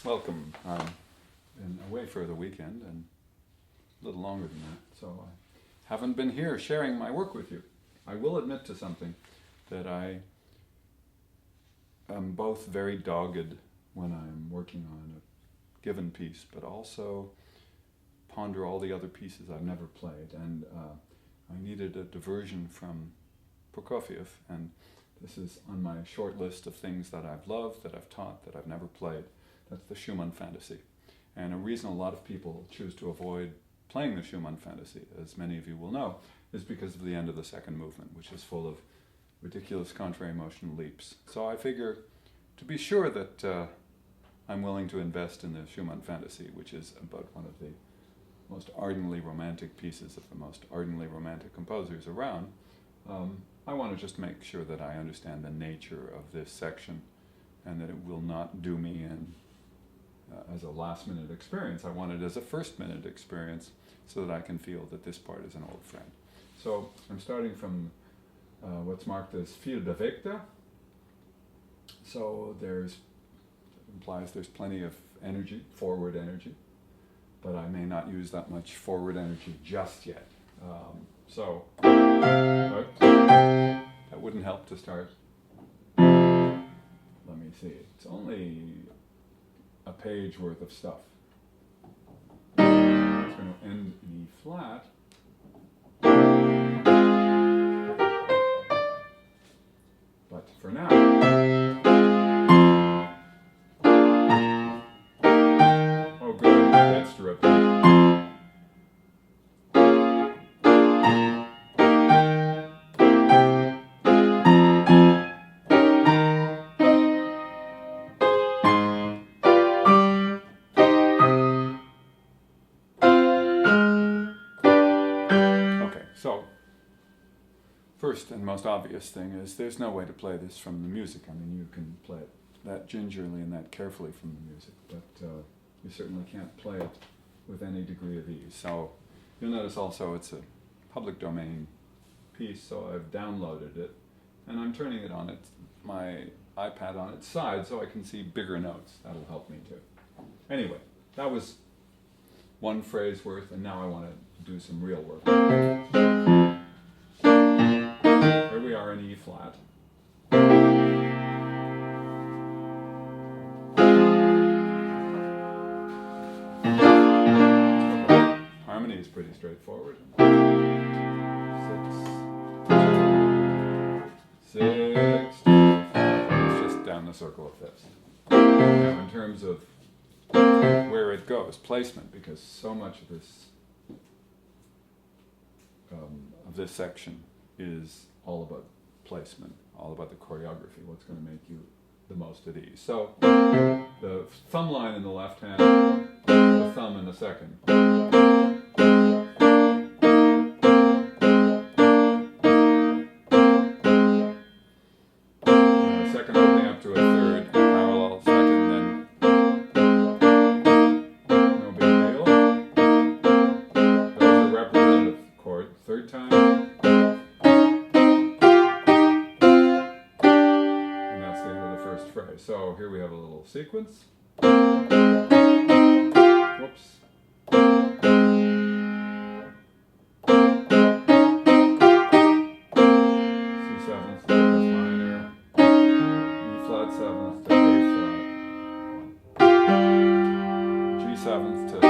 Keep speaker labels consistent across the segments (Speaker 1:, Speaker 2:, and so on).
Speaker 1: Welcome. Been away for the weekend and a little longer than that, so I haven't been here sharing my work with you. I will admit to something, that I am both very dogged when I'm working on a given piece, but also ponder all the other pieces I've never played, and I needed a diversion from Prokofiev, and this is on my short list of things that I've loved, that I've taught, that I've never played. That's the Schumann Phantasie. And a reason a lot of people choose to avoid playing the Schumann Phantasie, as many of you will know, is because of the end of the second movement, which is full of ridiculous contrary motion leaps. So I figure, to be sure that I'm willing to invest in the Schumann Phantasie, which is about one of the most ardently romantic pieces of the most ardently romantic composers around, I want to just make sure that I understand the nature of this section and that it will not do me in as a last-minute experience. I want it as a first-minute experience so that I can feel that this part is an old friend. So I'm starting from what's marked as Viel, bewegter. So implies there's plenty of energy, forward energy, but I may not use that much forward energy just yet. That wouldn't help to start. Let me see. It's only a page worth of stuff. It's going to end in E flat. But for now, oh good, that's stripped. So, first and most obvious thing is there's no way to play this from the music. I mean, you can play it that gingerly and that carefully from the music, but you certainly can't play it with any degree of ease. So you'll notice also it's a public domain piece, so I've downloaded it, and I'm turning it on my iPad on its side so I can see bigger notes. That'll help me too. Anyway, that was one phrase worth, and now I want to do some real work. Here we are in E flat. Harmony is pretty straightforward. 6, 6, 2, 5. It's just down the circle of fifths. Now, in terms of where it goes, placement, because so much of this section is all about placement, all about the choreography, what's going to make you the most at ease. So the thumb line in the left hand, the thumb in the second. Second opening up to a third parallel second, then no big deal. There's a representative chord. Third time. And that's the end of the first phrase. So here we have a little sequence. Whoops. C7th to F minor. E flat 7th to A flat. G7th to C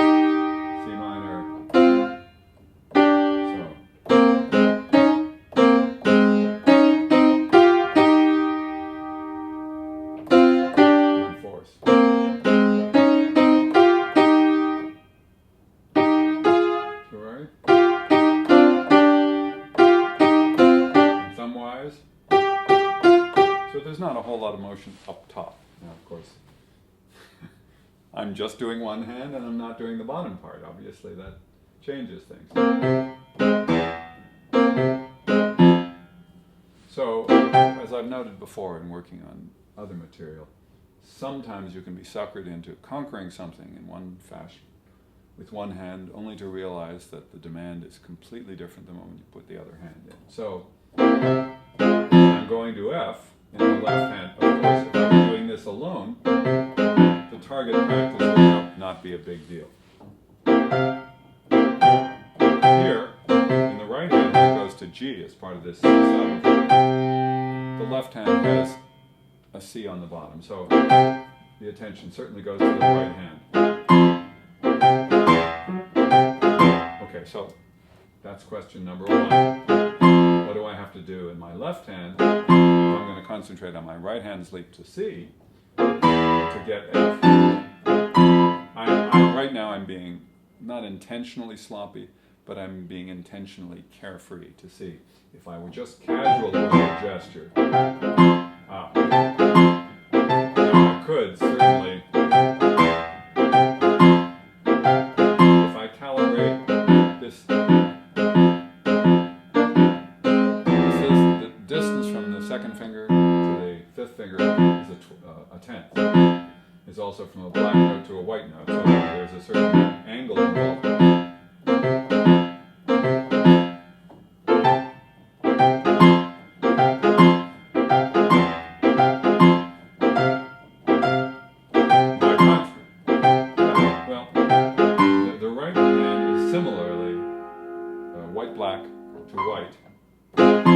Speaker 1: minor. So there's not a whole lot of motion up top. Now, of course, I'm just doing one hand and I'm not doing the bottom part. Obviously, that changes things. So, as I've noted before in working on other material, sometimes you can be suckered into conquering something in one fashion with one hand, only to realize that the demand is completely different the moment you put the other hand in. So, I'm going to F in the left hand. Of course, if I'm doing this alone, the target practice not be a big deal. Here, in the right hand, it goes to G as part of this C7. The left hand has a C on the bottom, so the attention certainly goes to the right hand. Okay, so that's question number one. What do I have to do in my left hand if I'm going to concentrate on my right hand's leap to C to get F? Right now I'm being not intentionally sloppy, but I'm being intentionally carefree to C. If I were just casual with a gesture, I could certainly, if I calibrate this, this is the distance from the second finger to the fifth finger is a tenth. Is also from a black note to a white note, so there's a certain angle involved. The right hand is similarly white-black to white, but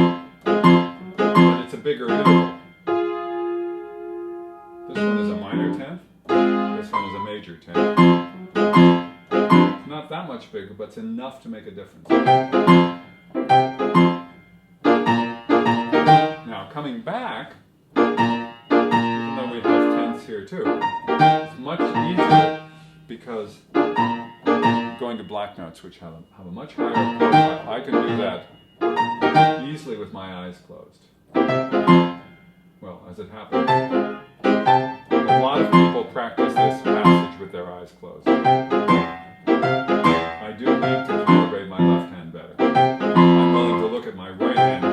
Speaker 1: it's a bigger interval. This one is a minor tenth, this one is a major tenth. It's not that much bigger, but it's enough to make a difference. Now, coming back, even though we have tenths here too, it's much easier because going to black notes, which have a much higher profile, I can do that easily with my eyes closed. Well, as it happens, a lot of people practice this passage with their eyes closed. I do need to calibrate my left hand better. I'm willing to look at my right hand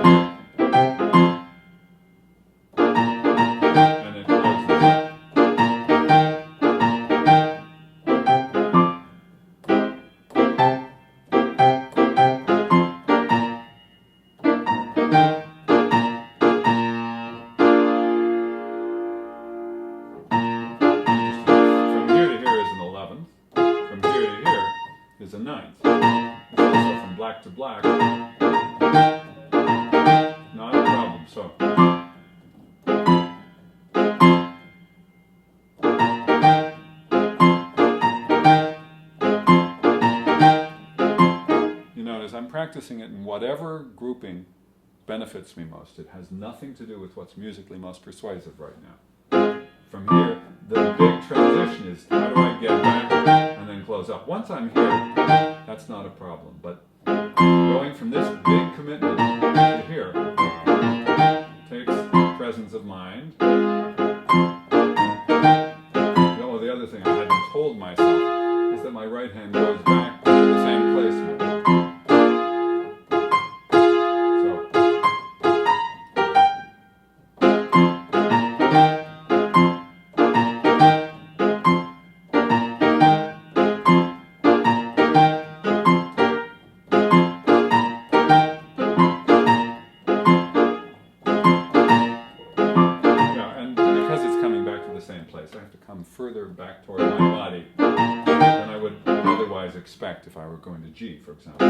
Speaker 1: and it closes. Is a ninth. It's also from black to black. Not a problem. So you notice I'm practicing it in whatever grouping benefits me most. It has nothing to do with what's musically most persuasive right now. From here, the big transition is how do I get back and then close up. Once I'm here, that's not a problem. But going from this big commitment to here takes presence of mind. Oh, the other thing I hadn't told myself is that my right hand goes back to the same placement. I have to come further back toward my body than I would otherwise expect if I were going to G, for example.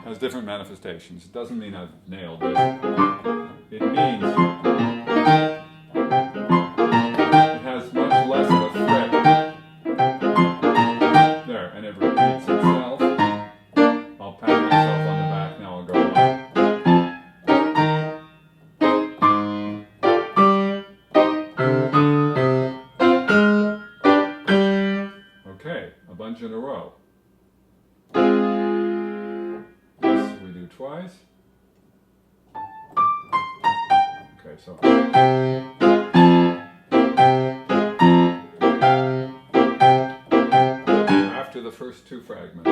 Speaker 1: has different manifestations. It doesn't mean I've nailed this. It means it has much less of a threat. There, and it repeats itself. I'll pat myself on the back, now I'll go on. Okay, a bunch in a row. This we do twice. Okay, so after the first two fragments,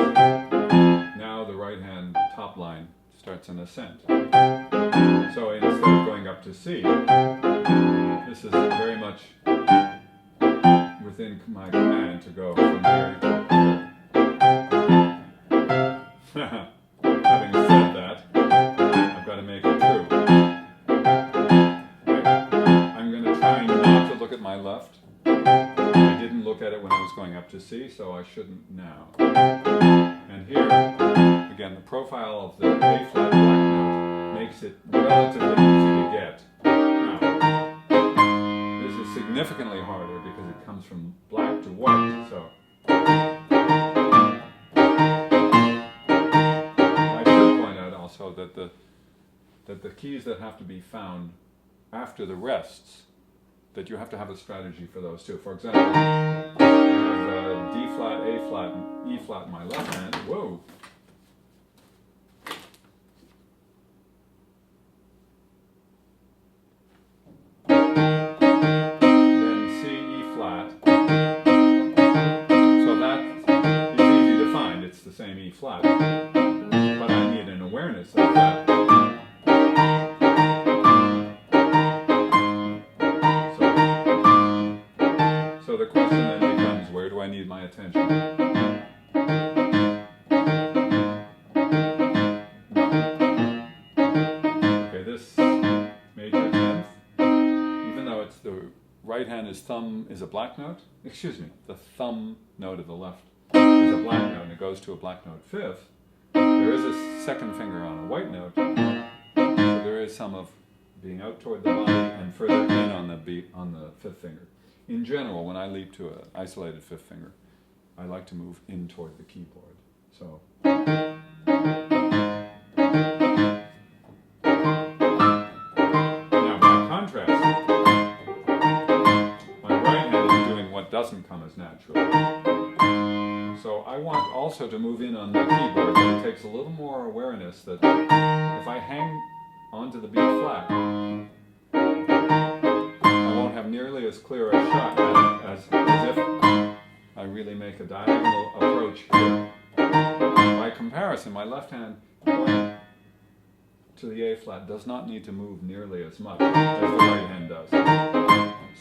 Speaker 1: now the right hand top line starts an ascent. So instead of going up to C, this is very much within my command to go from here to here. Having said that, I've got to make it true. I'm going to try not to look at my left. I didn't look at it when I was going up to C, so I shouldn't now. And here, again, the profile of the A flat black note makes it relatively easy to get. Now, this is significantly harder because it comes from black to white, so I should point out also that the keys that have to be found after the rests, that you have to have a strategy for those too. For example, I have D flat, A flat, and E flat in my left hand. Whoa! Then C, E flat. So that is easy to find. It's the same E flat. But I need an awareness of that. So the question then becomes, where do I need my attention? Okay, this major 10th, even though it's the right hand is thumb is a black note, excuse me, the thumb note of the left is a black note and it goes to a black note 5th, there is a second finger on a white note, so there is some of being out toward the body and further in on the beat on the 5th finger. In general, when I leap to an isolated 5th finger, I like to move in toward the keyboard. So now by contrast, my right hand is doing what doesn't come as natural. So I want also to move in on the keyboard, but it takes a little more awareness that if I hang onto the B flat, have nearly as clear a shot at it as if I really make a diagonal approach here. By comparison, my left hand going to the A flat does not need to move nearly as much as the right hand does.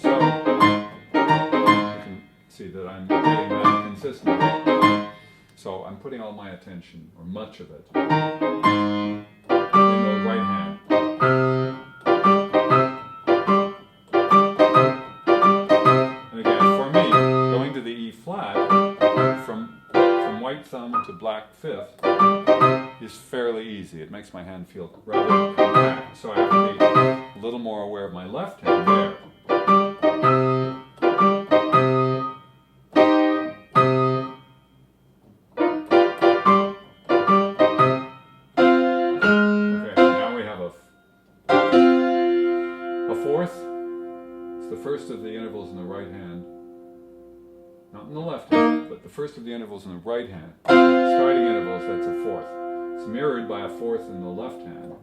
Speaker 1: So you can see that I'm getting that consistently. So I'm putting all my attention, or much of it, in the right hand. White thumb to black 5th is fairly easy. It makes my hand feel rather compact, so I have to be a little more aware of my left hand there. Okay, now we have a 4th. It's the first of the intervals in the right hand. Not in the left hand, but the first of the intervals in the right hand. Starting intervals, that's a 4th. It's mirrored by a 4th in the left hand.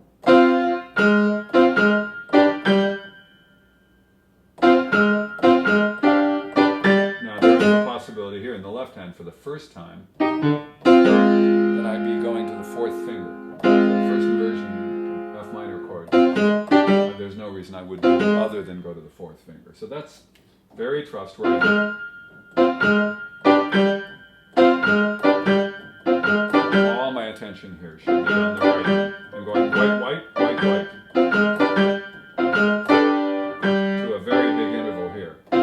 Speaker 1: Now there is a possibility here in the left hand for the first time that I'd be going to the 4th finger. The first inversion F minor chord. There's no reason I would do other than go to the 4th finger. So that's very trustworthy. All my attention here should be on the right. I'm going white, white, white, white. To a very big interval here. A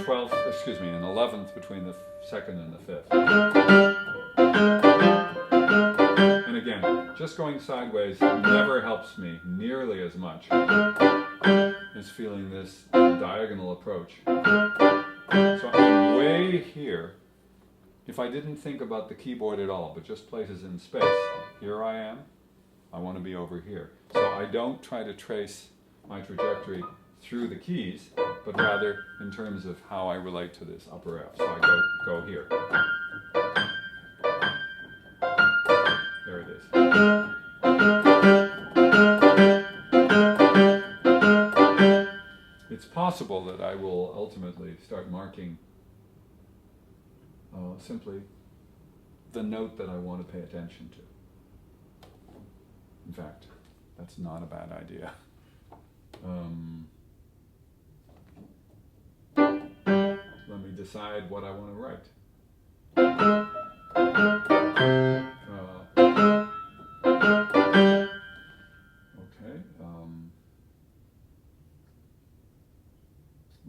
Speaker 1: 12th, excuse me, an 11th between the 2nd and the 5th. just going sideways never helps me nearly as much as feeling this diagonal approach. So I'm way here. If I didn't think about the keyboard at all, but just places in space, here I am, I want to be over here. So I don't try to trace my trajectory through the keys, but rather in terms of how I relate to this upper F. So I go here. There it is. It's possible that I will ultimately start marking simply the note that I want to pay attention to. In fact, that's not a bad idea. Let me decide what I want to write. Okay.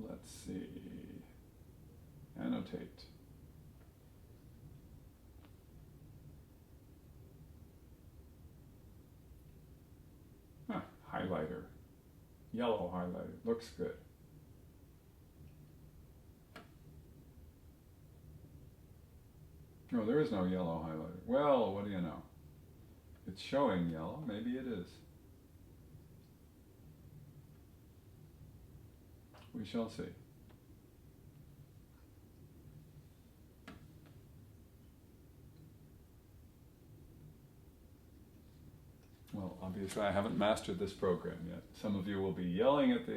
Speaker 1: Let's see. Annotate. Highlighter. Yellow highlighter. Looks good. No, there is no yellow highlighter. Well, what do you know? It's showing yellow. Maybe it is. We shall see. Well, obviously I haven't mastered this program yet. Some of you will be yelling at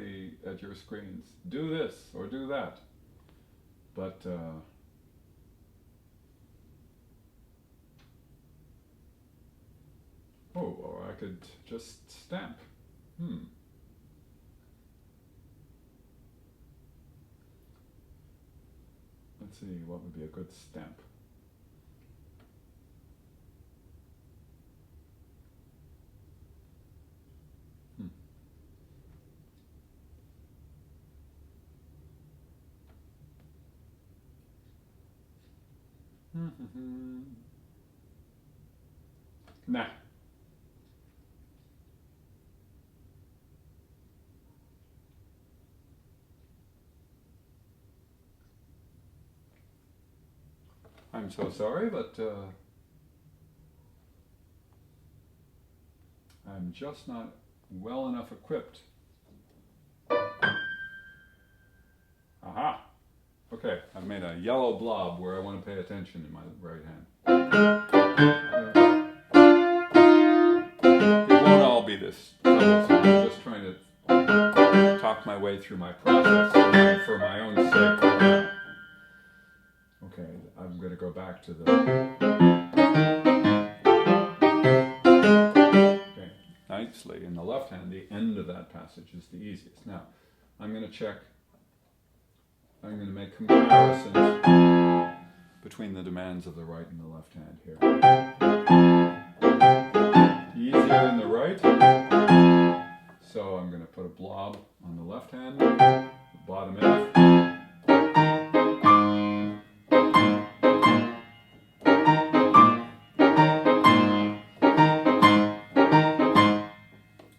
Speaker 1: your screens, do this or do that. But or I could just stamp. Let's see, what would be a good stamp? Nah. I'm so sorry, but I'm just not well enough equipped. Aha! Okay, I've made a yellow blob where I want to pay attention in my right hand. It won't all be this troublesome. I'm just trying to talk my way through my process for my own sake right now. Okay, I'm going to go back to the... Okay, nicely. In the left hand, the end of that passage is the easiest. Now, I'm going to check... I'm going to make comparisons between the demands of the right and the left hand here. Easier in the right, so I'm going to put a blob on the left hand, the bottom F.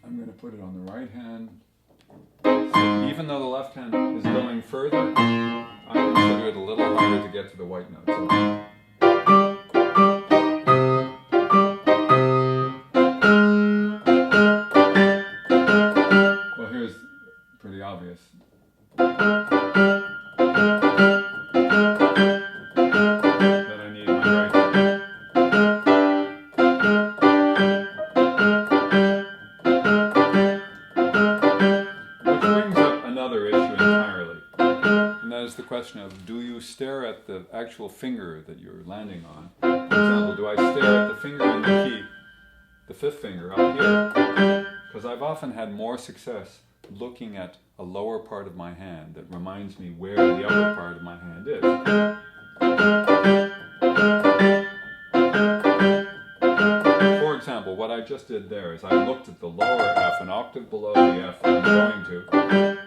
Speaker 1: I'm going to put it on the right hand. So even though the left hand is going further, I consider it a little harder to get to the white note. So well, here's pretty obvious. That I need my right hand. Which brings up another issue entirely. And that is the question of, do you stare at the actual finger that you're landing on? For example, do I stare at the finger in the key, the fifth finger up here? Because I've often had more success looking at a lower part of my hand that reminds me where the upper part of my hand is. For example, what I just did there is I looked at the lower F, an octave below the F I'm going to.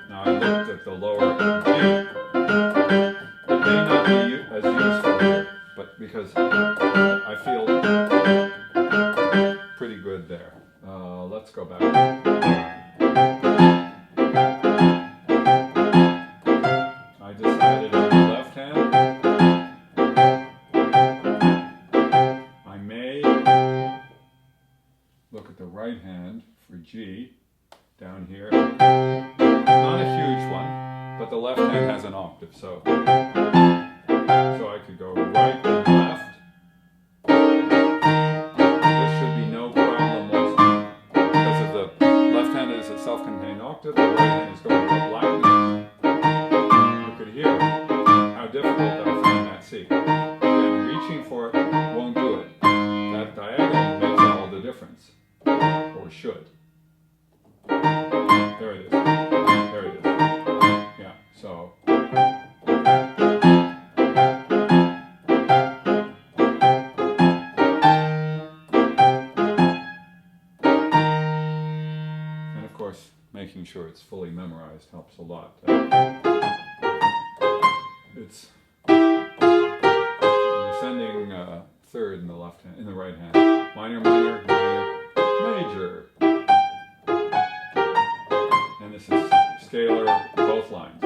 Speaker 1: Now I looked at the lower G. It may not be as useful here, but because I feel pretty good there. Let's go back. I decided on the left hand. I may look at the right hand for G down here. It's not a huge one, but the left hand has an octave, so I could go right and left. This should be no problem because of the left hand is a self-contained octave, the right hand is going to a black note. You could hear how difficult I find that C. Again, reaching for it won't do it. That diagonal makes all the difference, or should. There it is. There it is. Yeah, so. And of course, making sure it's fully memorized helps a lot. It's an ascending third in the left hand, in the right hand. Minor, minor, minor, major. And this is scalar, both lines.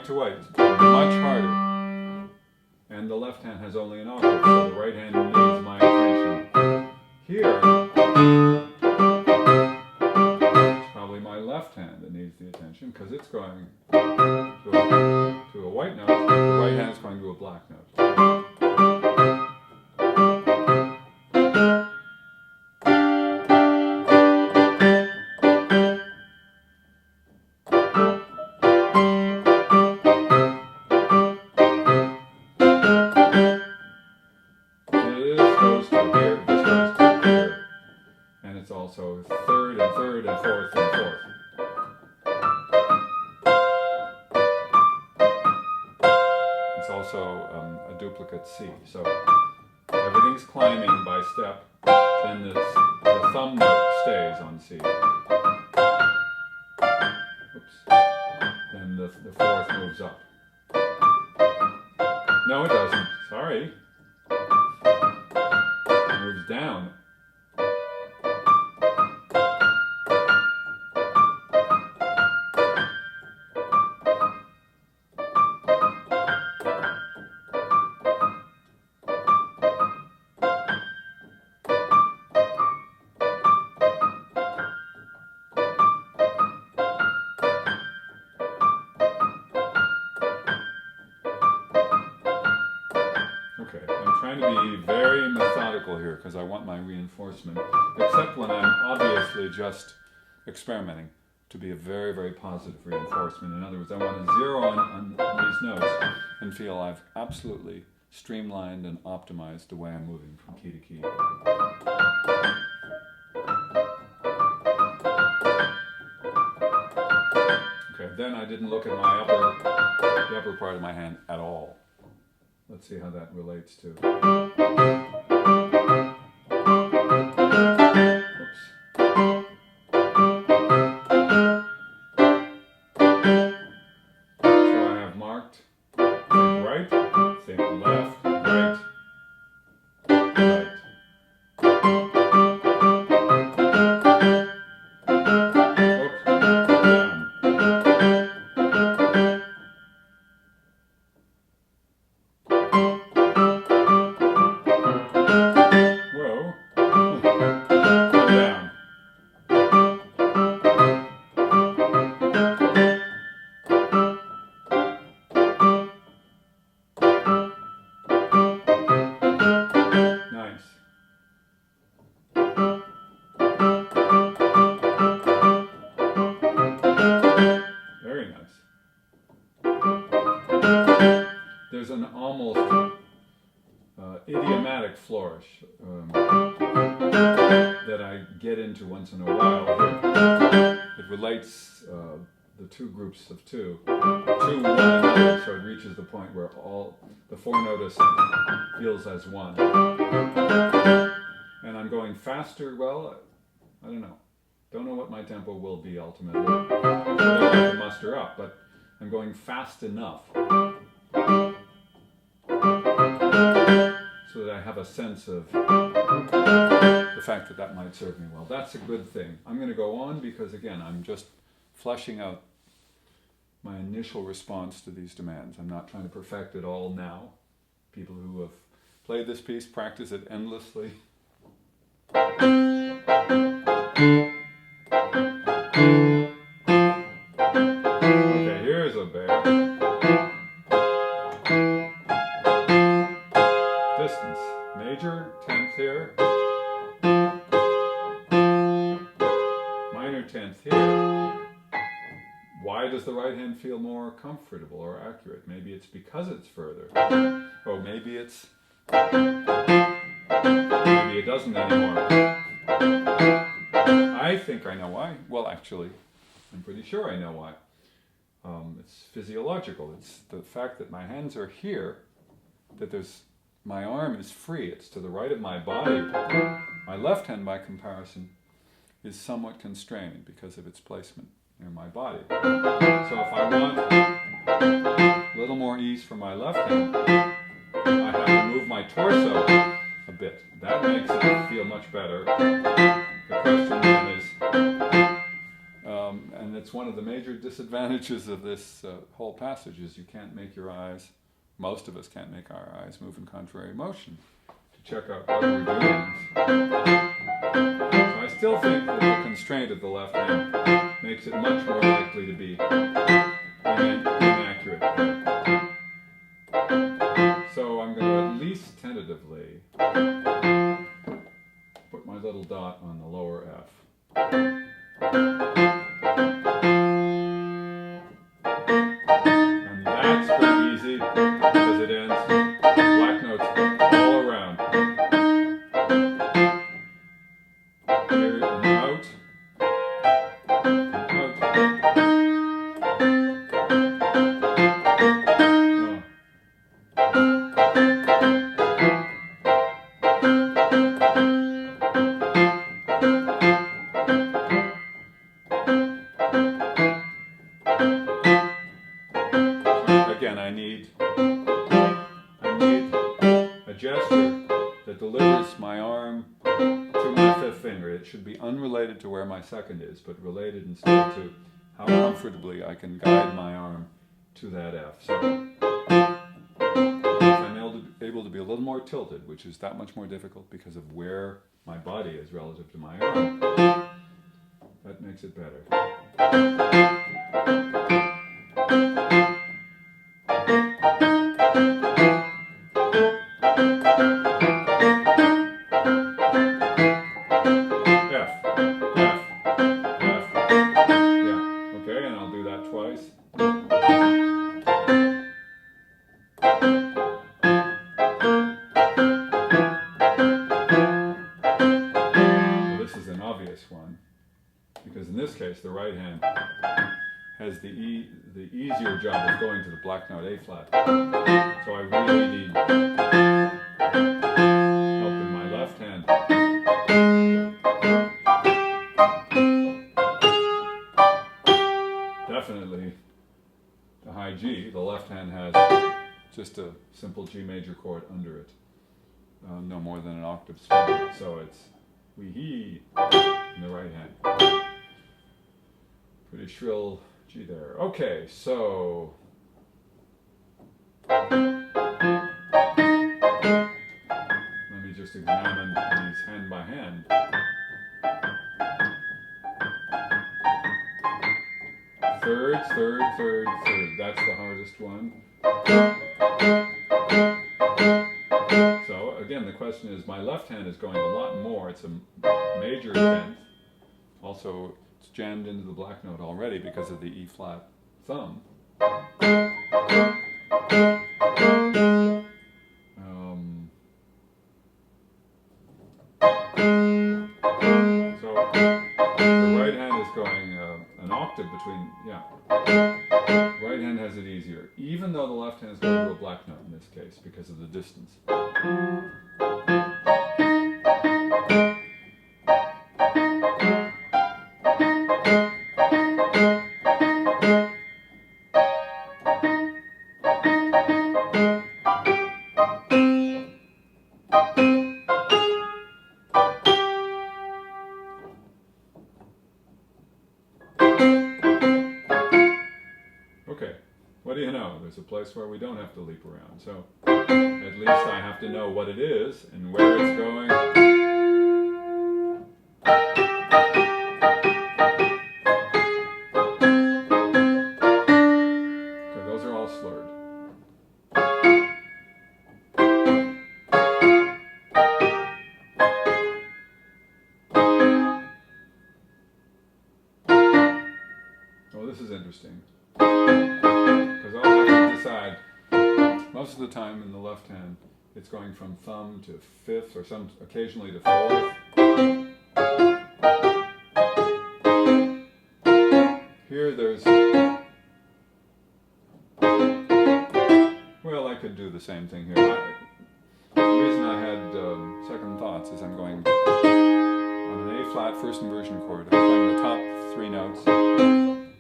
Speaker 1: To white, much harder, and the left hand has only an octave, so the right hand needs my attention. Here, it's probably my left hand that needs the attention because it's going to a white note, the right hand is going to a black note. Also third and third and fourth and fourth. It's also a duplicate C. So everything's climbing by step, then the thumb note stays on C. Oops. Then the fourth moves up. No, it doesn't. Sorry. It moves down. Okay, I'm trying to be very methodical here because I want my reinforcement, except when I'm obviously just experimenting, to be a very, very positive reinforcement. In other words, I want to zero on these notes and feel I've absolutely streamlined and optimized the way I'm moving from key to key. Okay, then I didn't look at my the upper part of my hand at all. Let's see how that relates to. Oops. So I have marked, think right, think left, right, right. Oops, down. that I get into once in a while. It relates the two groups of two to one another, so it reaches the point where all the four notice feels as one. And I'm going faster. Well, I don't know. Don't know what my tempo will be ultimately. I don't know if I can muster up, but I'm going fast enough so that I have a sense of the fact that that might serve me well. That's a good thing. I'm going to go on because, again, I'm just fleshing out my initial response to these demands. I'm not trying to perfect it all now. People who have played this piece practice it endlessly. Okay, here's a bear. Distance. Major, 10th here. Minor 10th here. Why does the right hand feel more comfortable or accurate? Maybe it's because it's further. Oh, maybe it doesn't anymore. I think I know why. Well, actually, I'm pretty sure I know why. It's physiological. It's the fact that my hands are here, that my arm is free. It's to the right of my body. My left hand, by comparison, is somewhat constrained because of its placement near my body. So if I want a little more ease for my left hand, I have to move my torso a bit. That makes it feel much better. The question then is, and it's one of the major disadvantages of this whole passage, is you can't make your eyes, most of us can't make our eyes move in contrary motion to check out what we're doing. So I still think that the constraint of the left hand makes it much more likely to be inaccurate. So I'm going to at least tentatively put my little dot on the lower F. And that's pretty easy because it ends black notes all around. Here and out. Again, I need a gesture that delivers my arm to my fifth finger. It should be unrelated to where my second is, but related instead to how comfortably I can guide my arm to that F. So if I'm able to be a little more tilted, which is that much more difficult because of where my body is relative to my arm, that makes it better. One, because in this case the right hand has the easier job of going to the black note A flat. So I really need help in my left hand. Definitely the high G. The left hand has just a simple G major chord under it, no more than an octave smaller. So it's wee-hee in the right hand. Pretty shrill G there. Okay, so let me just examine these hand by hand. Thirds, third, third, third. That's the hardest one. So again, the question is, my left hand is going a lot more. It's a major 10th. Also, it's jammed into the black note already because of the E flat thumb. hand is going an octave between, yeah. Right hand has it easier, even though the left hand is going to a black note in this case because of the distance. Okay, what do you know? There's a place where we don't have to leap around. So at least I have to know what it is and where it's going. Okay, those are all slurred. Oh, this is interesting. Because I'll have to decide, most of the time in the left hand, it's going from thumb to fifth, or occasionally to fourth. Here there's, well, I could do the same thing here. The reason I had second thoughts is I'm going on an A flat first inversion chord. I'm playing the top three notes, and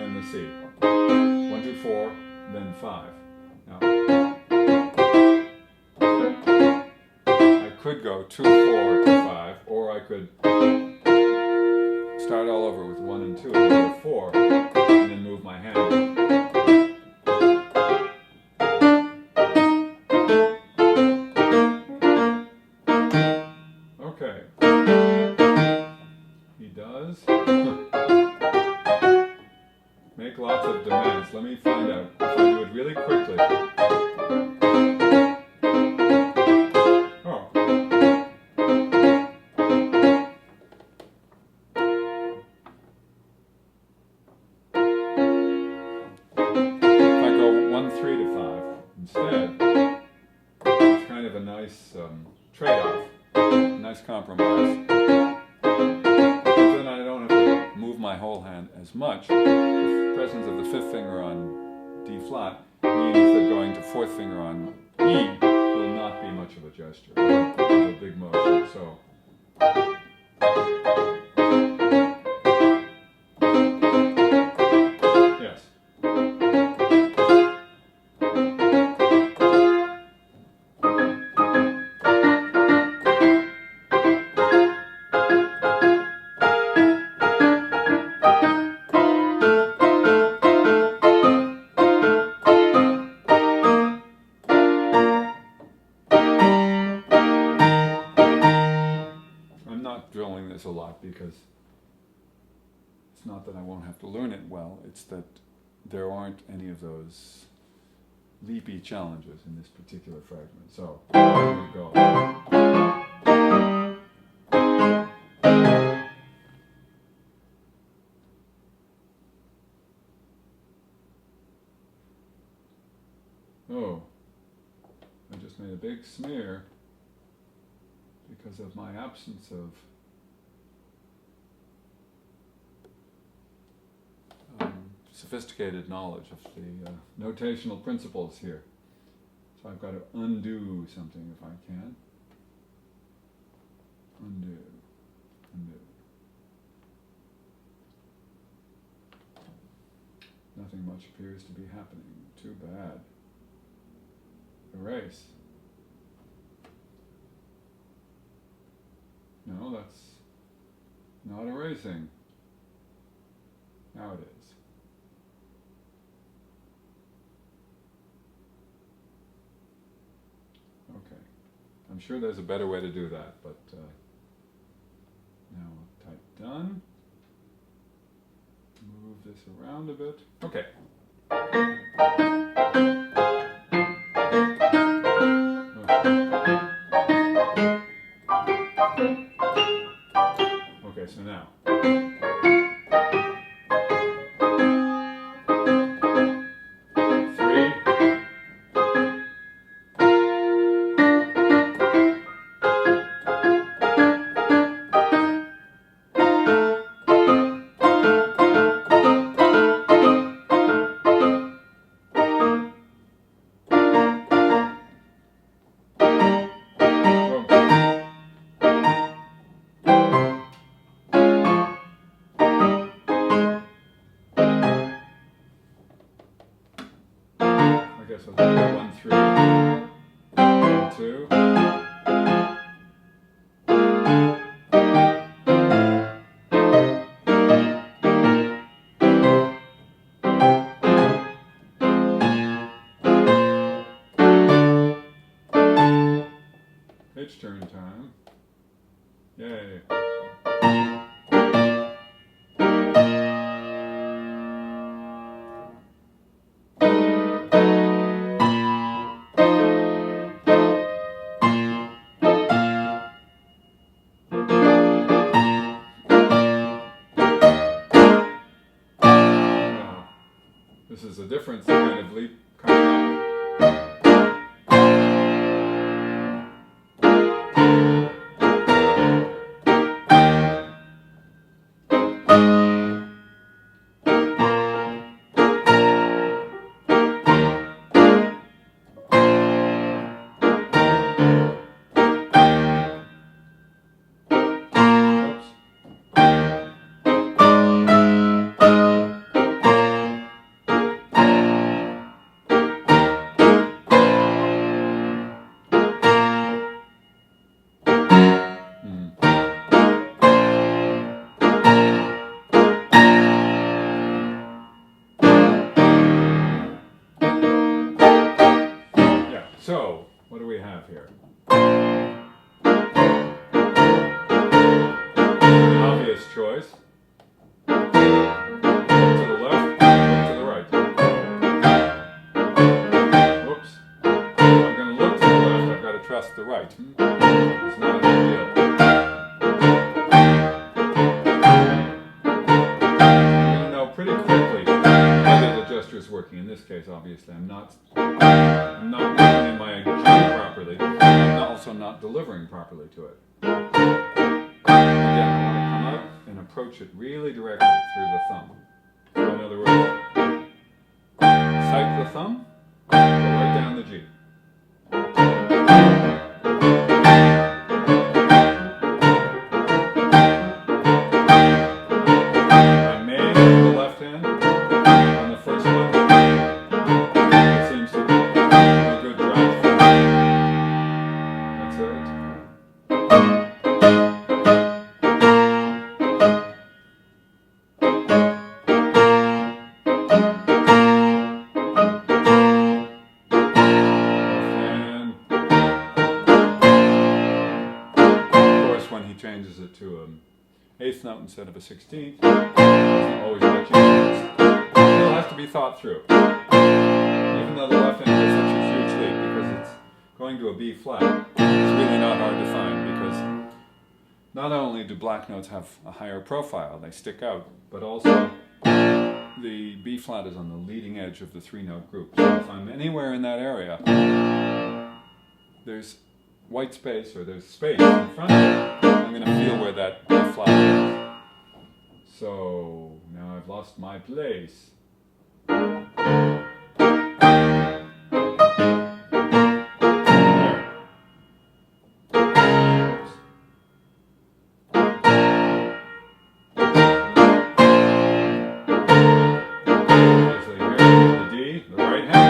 Speaker 1: then the C. 1, 2, 4, then 5. Now, I could go 2, 4 to 5, or I could start all over with 1 and 2 and go to 4, and then move my hand. Okay. He does make lots of demands. Let me find out if I do it really quickly. Oh. If I go 1, 3 to 5 instead, it's kind of a nice trade-off, a nice compromise. Because then I don't have to move my whole hand as much. The presence of the fifth finger on D flat means that going to fourth finger on E will not be much of a gesture, of a big motion. So. Yes. Drilling this a lot because it's not that I won't have to learn it well, it's that there aren't any of those leapy challenges in this particular fragment. So, here we go. Oh, I just made a big smear because of my absence of sophisticated knowledge of the notational principles here. So I've got to undo something if I can. Undo, undo. Nothing much appears to be happening. Too bad. Erase. No, that's not erasing. Now it is. Okay. I'm sure there's a better way to do that, but now I'll type done. Move this around a bit. Okay. Okay, so now. guess I'll do 1, 3, 1, 2. Pitch turn time. Yay. This is a different kind of leap coming up. So, what do we have here? An obvious choice. Look to the left, look to the right. Whoops. If I'm going to look to the left, I've got to trust the right. It's not a big deal. I'm going to know pretty quickly whether the gesture is working. In this case, obviously, I'm not working in my G properly. I'm also not delivering properly to it. Again, I want to come up and approach it really directly through the thumb. So in other words, sight the thumb, go right down the G. I may move the left hand on the first one. It seems to be a good drive. That's it. Changes it to an eighth note instead of a 16th. Doesn't always let you. It still has to be thought through. Even though the left hand has such a huge leap, because it's going to a B flat, it's really not hard to find, because not only do black notes have a higher profile, they stick out, but also the B flat is on the leading edge of the 3-note group. So if I'm anywhere in that area, there's white space, or there's space in front of it, I'm going to feel where that B flat is. So now I've lost my place. Obviously here, the D, the right hand.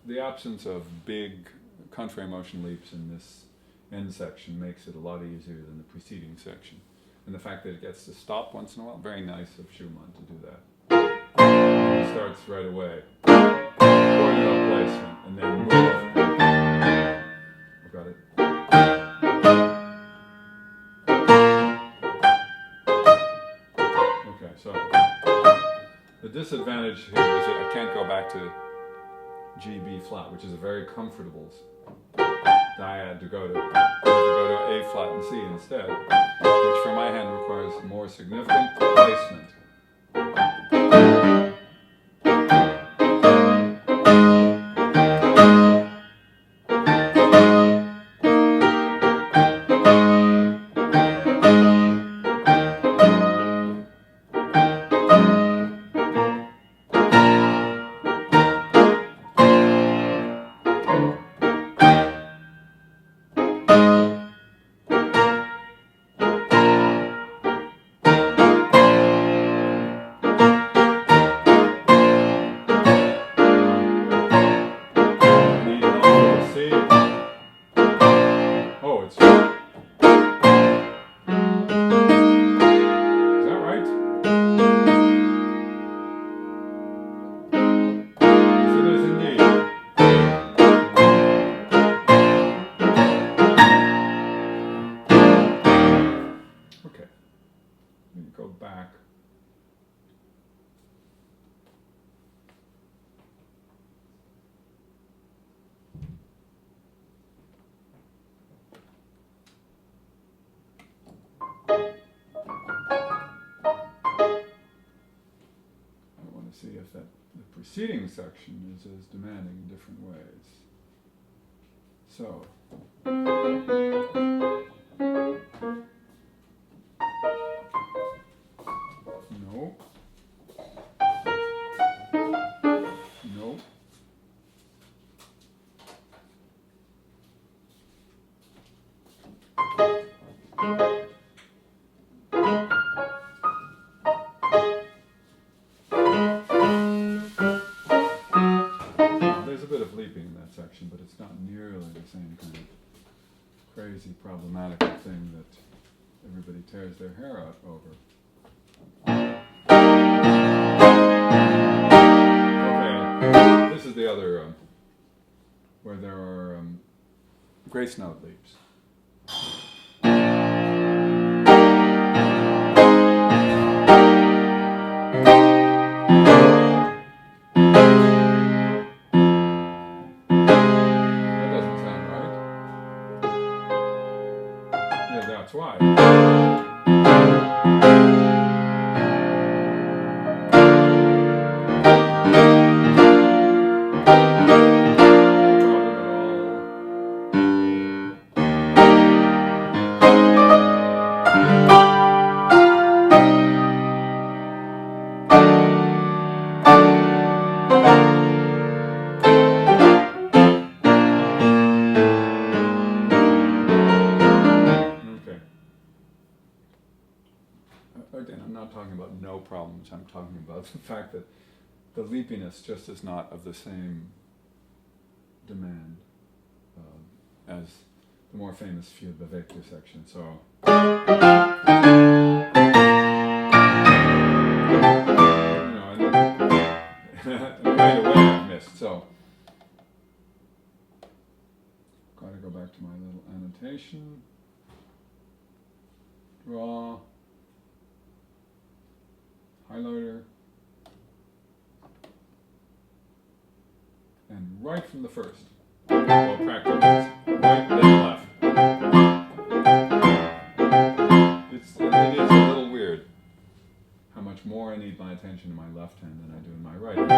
Speaker 1: The absence of big contrary motion leaps in this end section makes it a lot easier than the preceding section. And the fact that it gets to stop once in a while, very nice of Schumann to do that. And he starts right away. Coordinate placement, and then move. I've got it. Okay, so the disadvantage here is that I can't go back to G, B flat, which is a very comfortable dyad to go to. A flat and C instead, which for my hand requires more significant placement. Oh, it's... Is that right? Yes, it is indeed. Okay. Let me go back. See if that the preceding section is as demanding in different ways. So, no, no, there's a bit of leaping in that section, but it's not nearly the same kind of crazy problematical thing that everybody tears their hair out over. Okay, this is the other where there are grace note leaps. That's why. Again, I'm not talking about no problems, I'm talking about the fact that the leapiness just is not of the same demand as the more famous Viel, bewegter section. So, and right away I've missed. So, got to go back to my little annotation. Draw. Highlighter, and right from the first, well, practically, right, then left. It is a little weird how much more I need my attention in my left hand than I do in my right hand.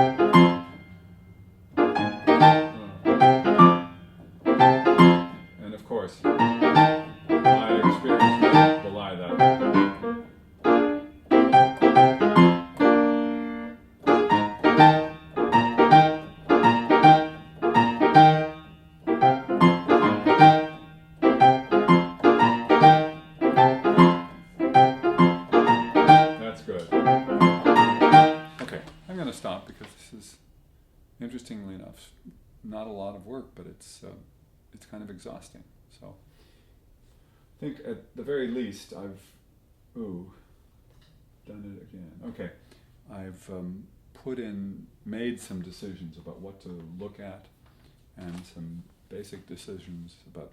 Speaker 1: And of course, my experience may belie that. Stop because this is, interestingly enough, not a lot of work, but it's kind of exhausting. So I think at the very least I've done it again. Okay, I've made some decisions about what to look at, and some basic decisions about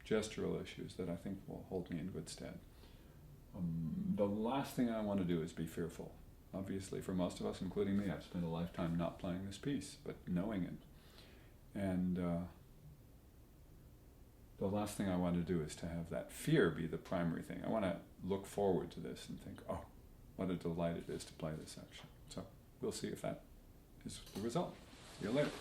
Speaker 1: gestural issues that I think will hold me in good stead. The last thing I want to do is be fearful. Obviously, for most of us, including me, I've spent a lifetime not playing this piece, but knowing it. And the last thing I want to do is to have that fear be the primary thing. I want to look forward to this and think, oh, what a delight it is to play this section. So we'll see if that is the result. See you later.